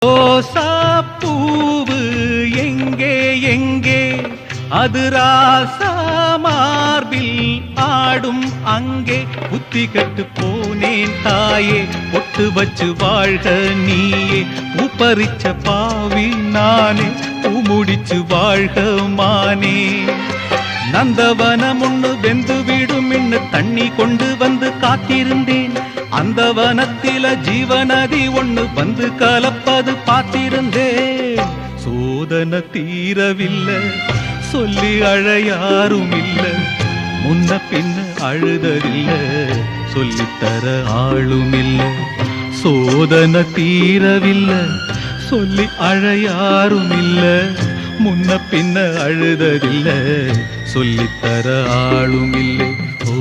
ரோசா பூவு எங்கே எங்கே அது ராசா மார்பில் ஆடும் அங்கே புத்தி கட்டு போனேன் தாயே பொட்டு வச்சு வாழ்க நீயே பூப்பறிச்ச பாவி நானே பூ முடிச்சு வாழ்க மானே நந்தவனம் ஒண்ணு வெந்து விடும் இன்னு தண்ணி கொண்டு வந்து காத்திருந்தேன் அந்த வனத்தில ஜீவநதி ஒண்ணு வந்து கலப்பது பார்த்திருந்தேன் சோதனை தீரவில்லை சொல்லி அழ யாரும் இல்ல முன்ன பின்ன அழுதறில்ல சொல்லித்தர ஆளும் இல்ல சோதனை தீரவில்லை சொல்லி அழ யாரும் இல்ல முன்ன பின்ன அழுதறில்ல சொல்லித்தர ஆளும் இல்லை ஓ